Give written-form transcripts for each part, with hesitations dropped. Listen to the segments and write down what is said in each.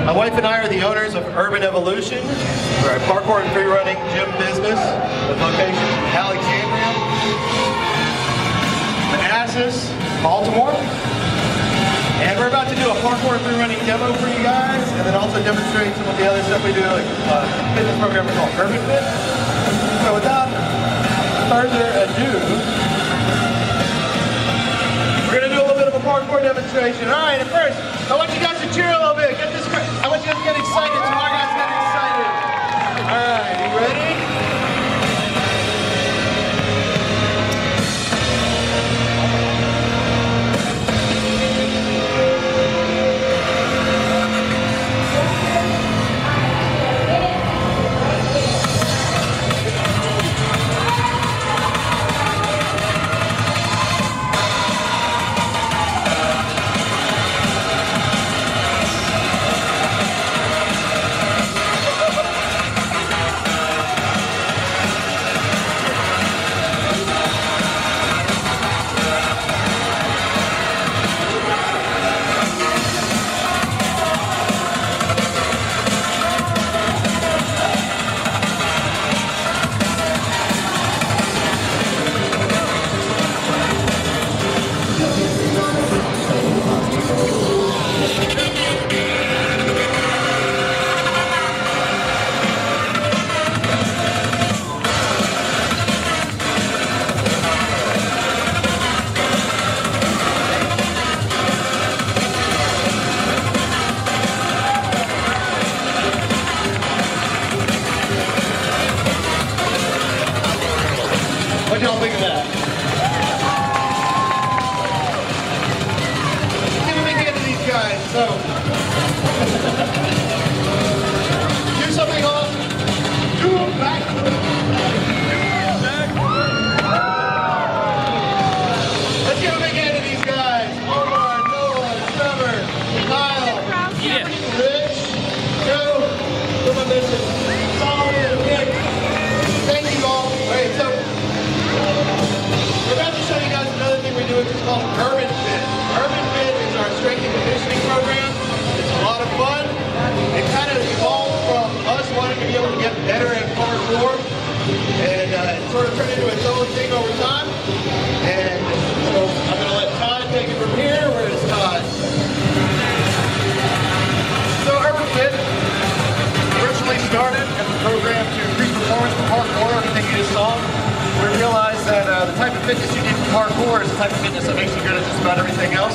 My wife and I are the owners of Urban Evolution. We're a parkour and free running gym business with locations in Alexandria, Manassas, Baltimore. And we're about to do a parkour and free running demo for you guys, and then also demonstrate some of the other stuff we do, like a fitness program called Urban Fit. So without further ado, we're going to do a little bit of a parkour demonstration. All right, at first, I want you guys to cheer a little bit. I want you guys to get excited so our guys get excited. All right, you ready? What y'all think of that? Give a big hand to these guys. So, do something awesome. Do a backflip. Let's give a big hand to these guys. Omar, Noah, Trevor, Kyle, Rich, Joe, who am I missing? Solomon, Nick. Thank you all. All right, so we're about to show you guys another thing we do, which is called Urban Fit. Urban Fit is our strength and conditioning program. It's a lot of fun. It kind of evolved from us wanting to be able to get better at parkour, and it sort of turned into its own thing over time. And so I'm going to let Todd take it from here. Where is Todd? So Urban Fit originally started as a program to increase performance for parkour. I think you just saw. We realized that the type of fitness you need for parkour is the type of fitness that makes you good at just about everything else.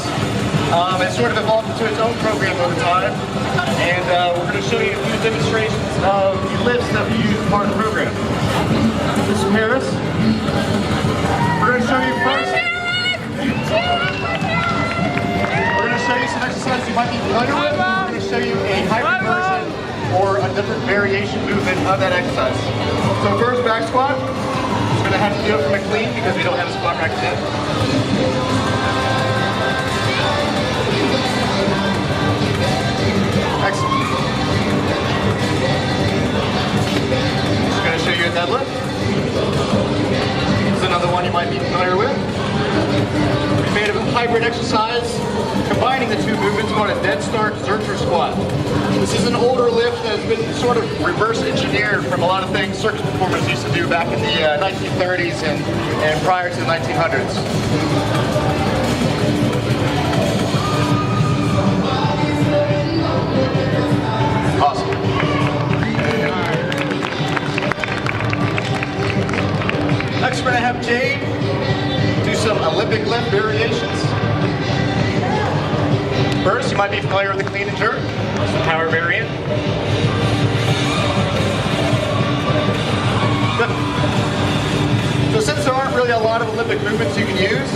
It sort of evolved into its own program over time, and we're going to show you a few demonstrations of the lifts that we use as part of the program. Mr. Harris, we're going to show you first. We're going to show you some exercises you might be familiar with. We're going to show you a hybrid version or a different variation movement of that exercise. So first, back squat. We're going to have to do it from a clean because we don't have a squat rack yet. Excellent. Just going to show you a deadlift. This is another one you might be familiar with. We made a hybrid exercise combining the two movements called a dead start zercher squat. This is an older lift that has been sort of reverse engineered from a lot of things circus performers used to do back in the 1930s and prior to the 1900s. Awesome. Next we're going to have Jade do some Olympic lift variations. First, you might be familiar with the clean and jerk. It's the power variant. So since there aren't really a lot of Olympic movements you can use,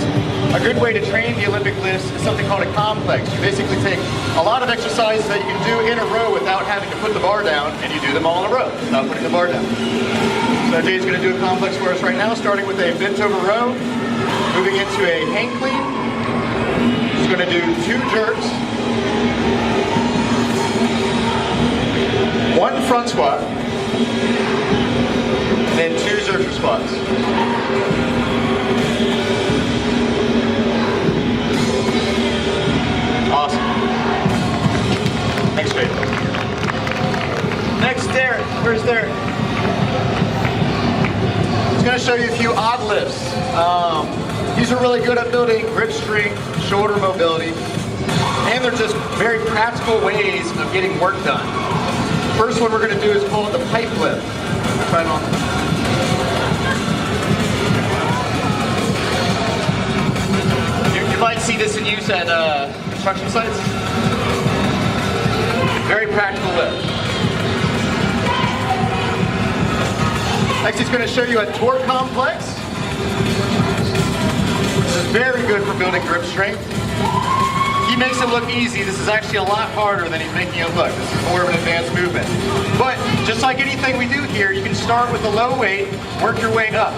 a good way to train the Olympic lifts is something called a complex. You basically take a lot of exercises that you can do in a row without having to put the bar down, and you do them all in a row without putting the bar down. So Jay's going to do a complex for us right now, starting with a bent over row, moving into a hang clean. He's going to do 2 jerks, 1 front squat, and then 2 zercher squats. Awesome. Thanks, Jay. Where's there? It's going to show you a few odd lifts. These are really good at building grip strength, shoulder mobility, and they're just very practical ways of getting work done. First one we're going to do is called the pipe lift. Try it on. You might see this in use at construction sites. Very practical lift. Next, he's going to show you a torque complex. This is very good for building grip strength. He makes it look easy. This is actually a lot harder than he's making it look. This is more of an advanced movement. But just like anything we do here, you can start with a low weight, work your way up.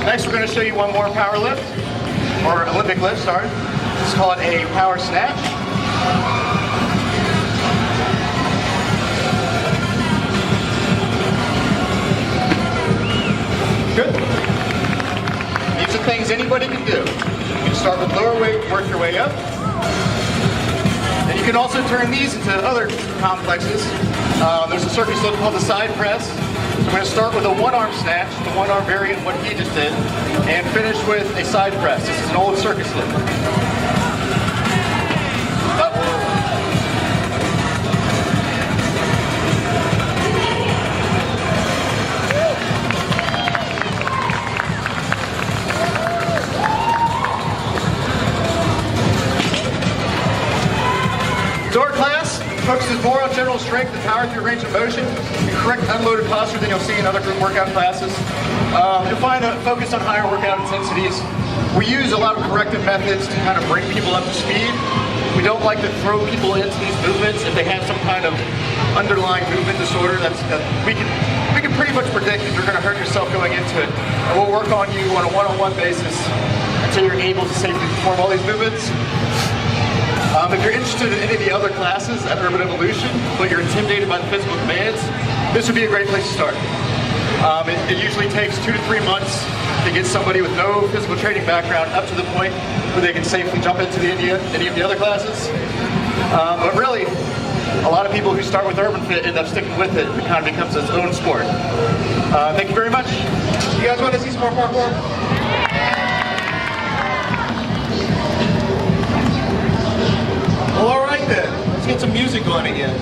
Next, we're going to show you one more power lift, or Olympic lift, sorry. Let's call it a power snatch. Good. These are things anybody can do. You can start with lower weight, work your way up. And you can also turn these into other complexes. There's a circus lift called the side press. So we're going to start with a one-arm snatch, the one-arm variant of what he just did, and finish with a side press. This is an old circus lift. Our class focuses more on general strength and power through range of motion and correct unloaded posture than you'll see in other group workout classes. You'll find a focus on higher workout intensities. We use a lot of corrective methods to kind of bring people up to speed. We don't like to throw people into these movements if they have some kind of underlying movement disorder. We can pretty much predict that you're going to hurt yourself going into it. And we'll work on you on a one-on-one basis until you're able to safely perform all these movements. If you're interested in any of the other classes at Urban Evolution, but you're intimidated by the physical commands, this would be a great place to start. It usually takes 2 to 3 months to get somebody with no physical training background up to the point where they can safely jump into any of the other classes. But really, a lot of people who start with Urban Fit end up sticking with it. It kind of becomes its own sport. Thank you very much. You guys want to see some more parkour? Well, all right then. Let's get some music going again.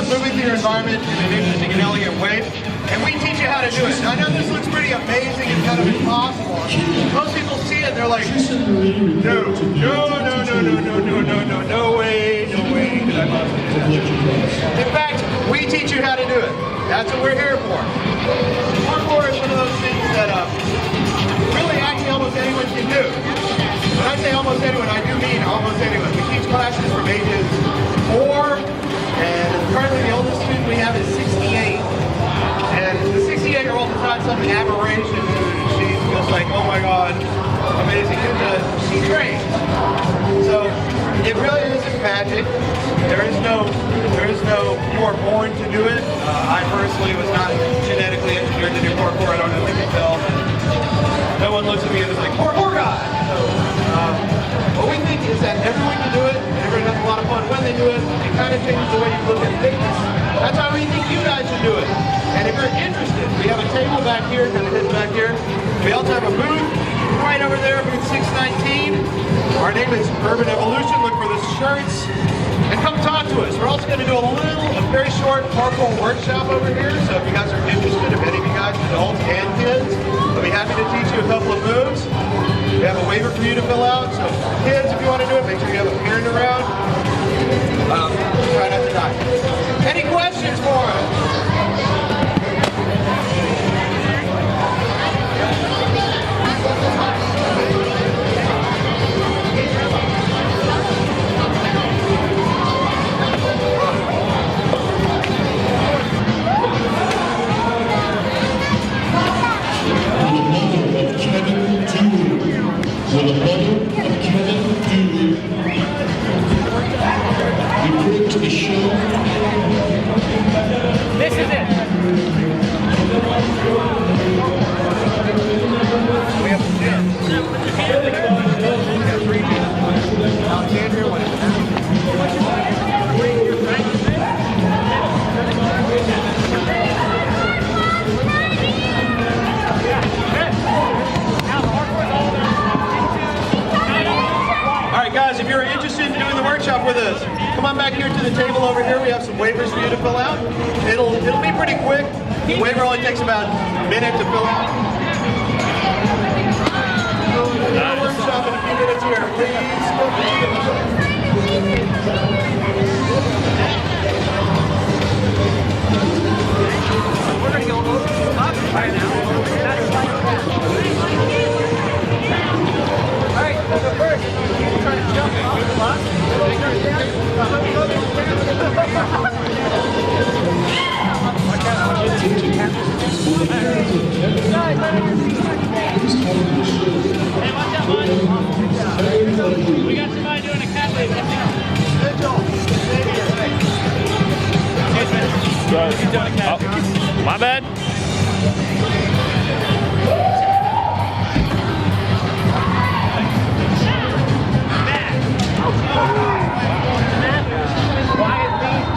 Moving through your environment in an interesting and elegant way, and we teach you how to do it. Now, I know this looks pretty amazing and kind of impossible. Most people see it and they're like, no way that I must do that. In fact, we teach you how to do it. That's what we're here for. Parkour is one of those things that really actually almost anyone can do. When I say almost anyone, I do mean almost anyone. We teach classes from ages 4, and currently the oldest student we have is 68. And the 68-year-old is not some aberration. She's just like, oh my God, amazing. She's great. So it really isn't magic. There is no you are born to do it. I personally was not genetically engineered to do parkour. I don't know if you can tell. No one looks at me and is like, parkour guy! So, what we think is that everyone can do it, and everyone has a lot of fun when they do it. It kind of changes the way you look at things. That's why we think you guys should do it. And if you're interested, we have a table back here, kind of hidden back here. We also have a booth right over there, booth 619. Our name is Urban Evolution. Look for the shirts. And come talk to us. We're also going to do a very short parkour workshop over here. So if you guys are interested, if any of you guys, adults and kids, I'll be happy to teach you a couple of moves. We have a waiver for you to fill out. So kids, if you want to do it, make sure you have a parent around. Try not to die. Any questions for us? This is it. We have some gyms. We have 3 gyms. Alexandria, what is that? Alright guys, if you're interested in doing the workshop with us, come on back here to the table over here. We have some waivers for you to fill out. It'll be pretty quick. The waiver only takes about a minute to fill out. We'll workshop in a few minutes here, please. We're going to go over the top right now. Alright, so first, you try to jump off the block. Hey, watch out, bud. We got somebody doing a cat wave. He's doing a cat wave. Oh, my bad.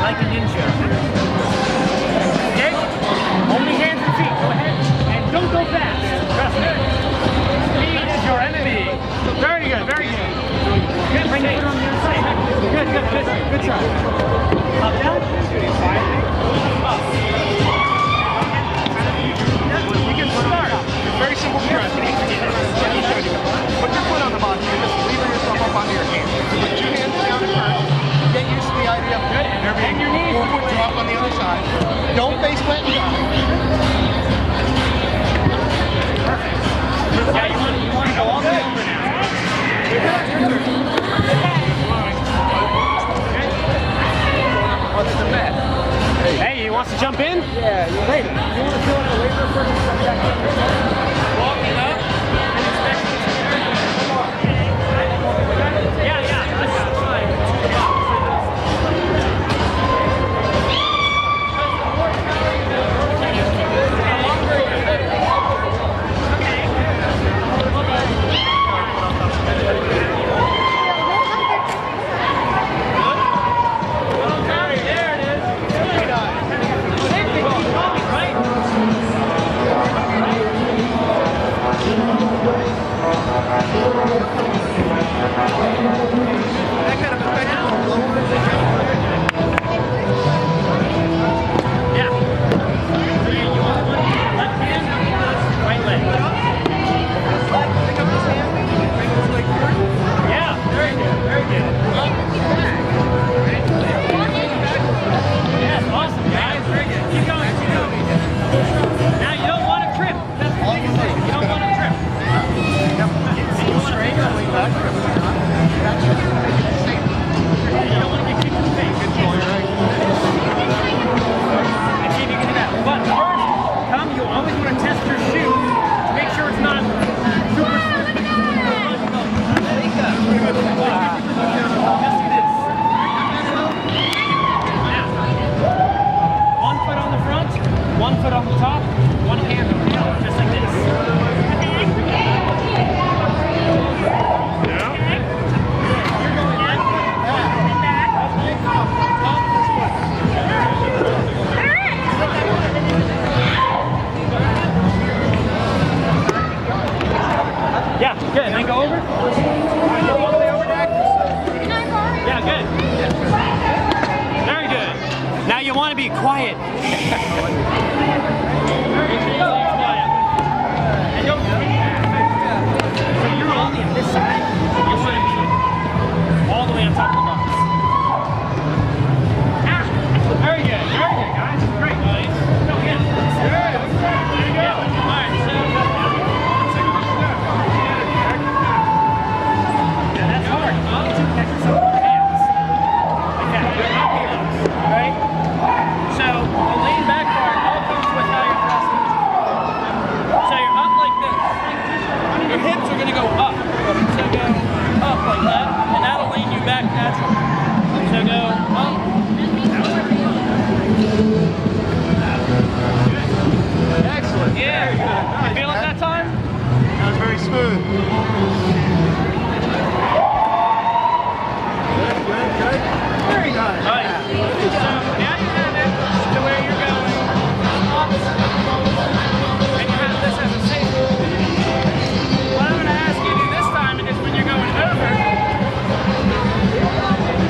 Like a ninja. Okay? Only hands and feet. Go ahead. And don't go fast. Trust me. Speed is your enemy. Very good, very good. Good, bring it on the other side. Good try. Up, down. Up. You can start. Very simple press. Let me show you. Put your foot on the bottom. You're just lever yourself up onto your hands. Put 2 hands down at first. Get used to the idea of good. And your knees. 4 foot drop on the other side. Don't face plant and drop. Perfect. Yeah, you want to go all the way over now. What's the bet? Hey, he wants to jump in? Yeah, you wait. You want to fill out the waiver first? Walking up. Yeah, that's fine. Now you don't want to trip. That's the biggest thing. You don't want to trip. And you want to Good, and then go over. Go all the way over, Dak. Yeah, good. Very good. Now you want to be quiet. And don't so you're only on this side. You want to be all the way on top of the box. Ah, very good, guys. Great, guys. Go again. Good. There you go. All right, so. Yeah, that's hard. To catch yourself with your hands. Like that. You're up here. Right? So the lean back part all comes with how you're thrusting. So you're up like this. Your hips are going to go up. So go up like that, and that'll lean you back naturally. So go up. Excellent. Yeah. You feel it that time? That was very smooth. Good. Very good. All right. So now you have it to where you're going up, and you have this as a safety. What I'm going to ask you to do this time is when you're going over,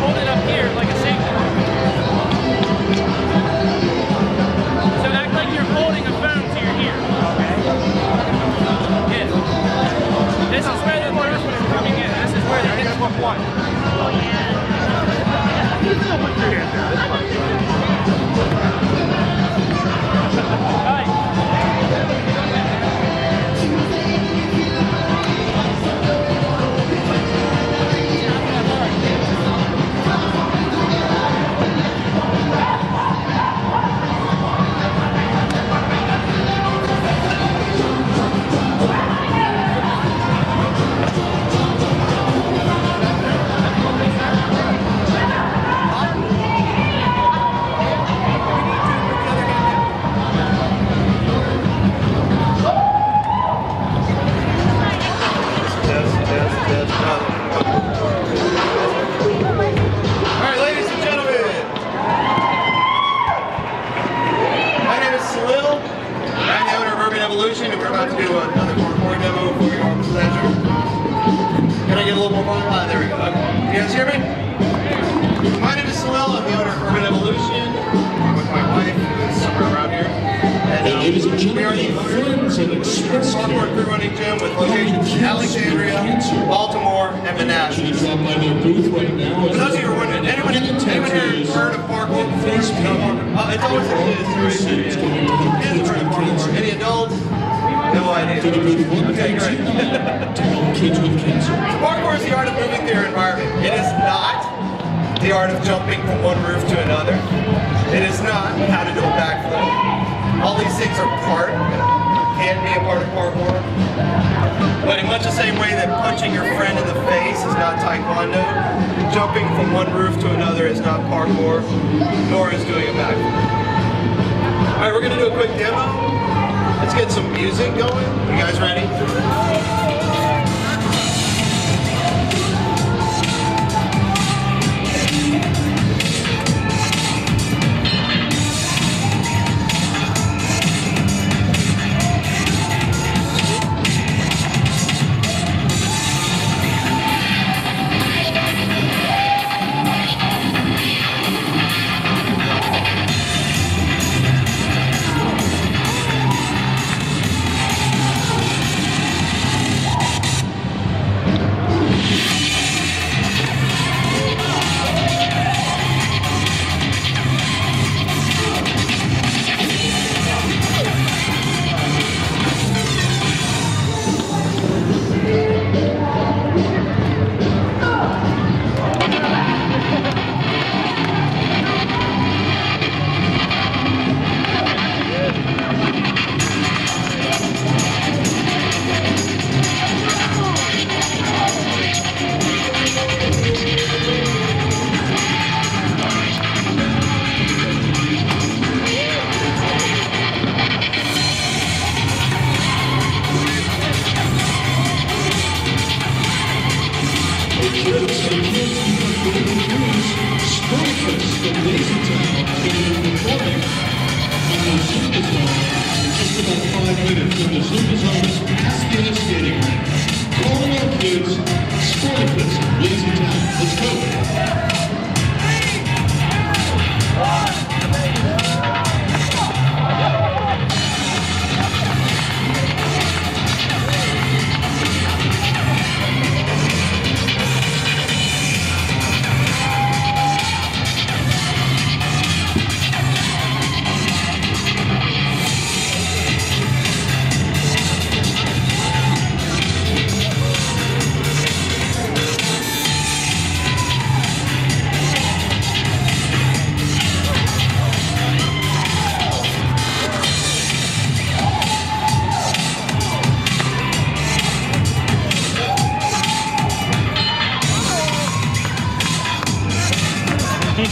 hold it up here like a safety. So act like you're holding a phone to your ear. Okay. Yeah. This is where the first one is coming in. This is where the hits will one. And we're about to do another parkour demo for your pleasure. Can I get a little more volume? There we go. Okay. You guys hear me? My name is Salil. I'm the owner of Urban Evolution. I'm with my wife, who is somewhere around here. And Ladies and we are the gentlemen, friends of Express parkour crew running gym with locations in Alexandria, Baltimore, and Manassas. Drop by their booth right now. For those of you who are wondering, anyone here heard of parkour before? It's always a kid. Kids have heard of parkour. Any adults? No idea. Okay, great. To help kids with cancer. Parkour is the art of moving through your environment. It is not the art of jumping from one roof to another. It is not how to do a backflip. All these things are can be a part of parkour. But in much the same way that punching your friend in the face is not taekwondo, jumping from one roof to another is not parkour, nor is doing a backflip. All right, we're going to do a quick demo. Let's get some music going. You guys ready? Now,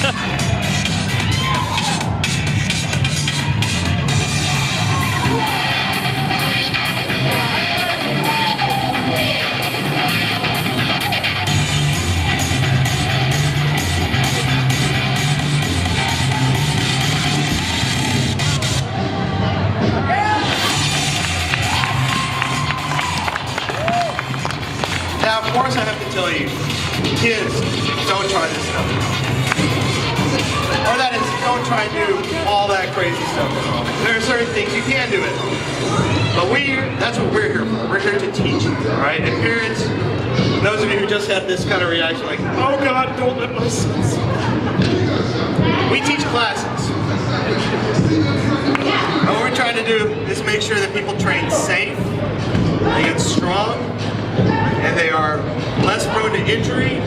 of course, I have to tell you, kids, don't try this stuff. Or that is, don't try to do all that crazy stuff. There are certain things you can do at home. But that's what we're here for. We're here to teach, all right? And parents, those of you who just had this kind of reaction like, oh God, don't let my sons. We teach classes. And what we're trying to do is make sure that people train safe, they get strong, and they are less prone to injury,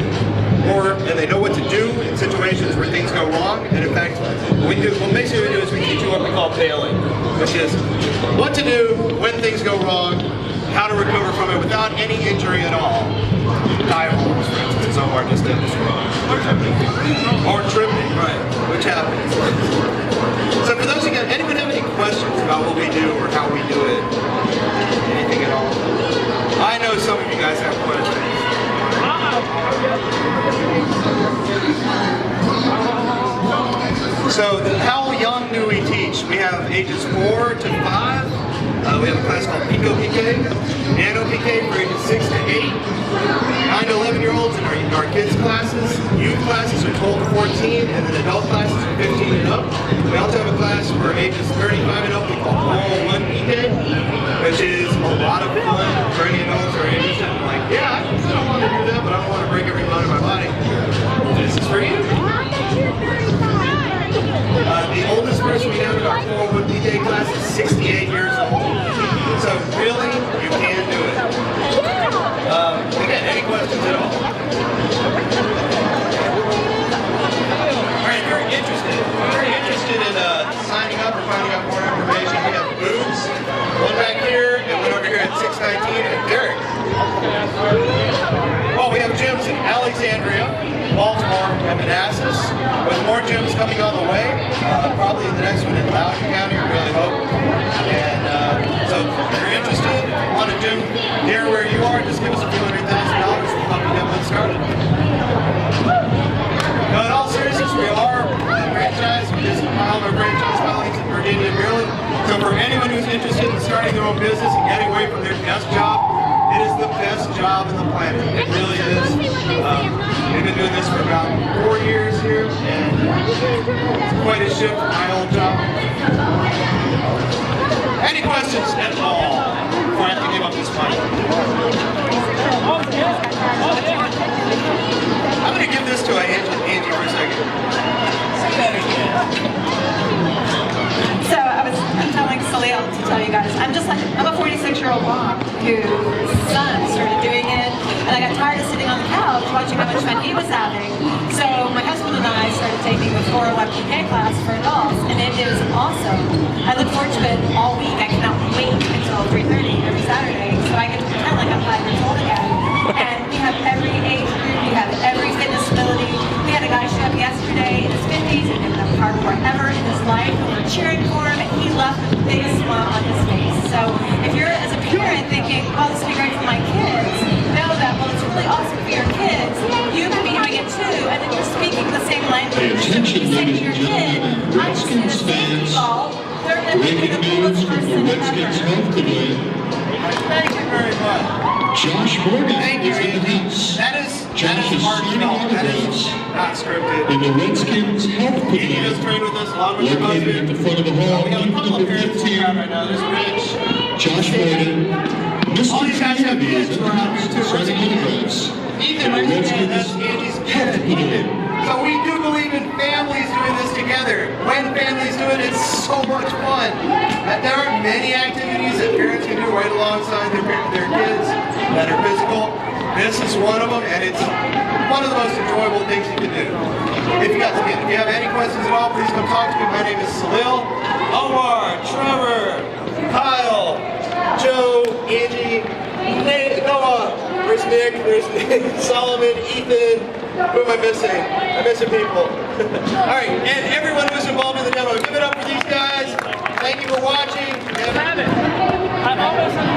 and they know what to do in situations where things go wrong. And in fact, what basically we do is we teach you what we call bailing, which is what to do when things go wrong, how to recover from it without any injury at all. Dive-balls, for instance, Omar just did this wrong. Or tripping, right, which happens. So for those of you, anyone have any questions about what we do or how we do it? Anything at all? I know some of you guys have questions. So how young do we teach? We have ages 4 to 5. We have a class called Pico PK, Nano PK for ages 6 to 8, 9 to 11-year-olds in our kids classes. Youth classes are 12 to 14, and then adult classes are 15 and up. We also have a class for ages 35 and up we call All 1 PK, which is a lot of fun for any adults who are interested in like, yeah, I don't want to do that, but I don't want to break every bone in my body. This is for you. The oldest person we have in our 401 PK class is 68 years old. So really, you can do it. Again, any questions at all? Alright, if you're interested in signing up or finding out more information, we have booths. One back here and one over here at 619 at Derek. Well, we have gyms in Alexandria, Baltimore, and Manassas, with more gyms coming on the way. Probably the next one in Loudoun County, I really hope. And so if you're interested, want a gym near where you are, just give us a few $100,000 to help you get one started. No, in all seriousness, we are franchise. We just filed our franchise filings in Virginia and Maryland. So for anyone who's interested in starting their own business and getting away from their desk job, it is the best job in the planet. It really is. We've been doing this for about 4 years here, and it's quite a shift from my old job. Any questions at all before I have to give up this mic? I'm going to give this to Angie for a second. Say that again. So I'm telling Salil to tell you guys, I'm a 46-year-old mom whose son started doing it, and I got tired of sitting on the couch watching how much fun he was having. So my husband and I started taking the 401 PK class for adults, and it is awesome. I look forward to it all week. I cannot wait until 3:30 every Saturday, so I get to pretend like I'm 5 years old again. And we have every age group, we have every fitness ability. We had a guy show up yesterday in his 50s and didn't have a hardcore ever in his life, and we're cheering for him, and he left with a big smile on his face. So if you're, as a parent, thinking, oh, this would be great for my kids, know that, well, it's really awesome for your kids. You can be doing it too, and then you're speaking the same language. So when you say to your kid, I'm just in a safety ball, they're going to be the coolest person ever. Thank you very much. Josh Morgan Thank you, is in the Andy. house. That is Josh is signing heartfelt. That is autographs not scripted. in the Redskins Health Andy does Pavilion, train with us along with your located at the husband. front of the hall, We have a couple of number parents in the 15. crowd right now. There's Rich. Josh Morgan, All these guys have Mr. kids who are out here too. signing autographs Ethan, in the raise your hand. That's Redskins Andy's Health kid. Pavilion. So we do believe in families doing this together. When families do it, it's so much fun. There are many activities that parents can do right alongside their kids that are physical. This is one of them, and it's one of the most enjoyable things you can do. If you have any questions at all, please come talk to me. My name is Salil, Omar, Trevor, Kyle, Joe, Angie, Nate, Noah, There's Nick, there's Solomon, Ethan. Who am I missing? I'm missing people. All right, and everyone who's involved in the demo, give it up for these guys. Thank you for watching. Have it. I've always had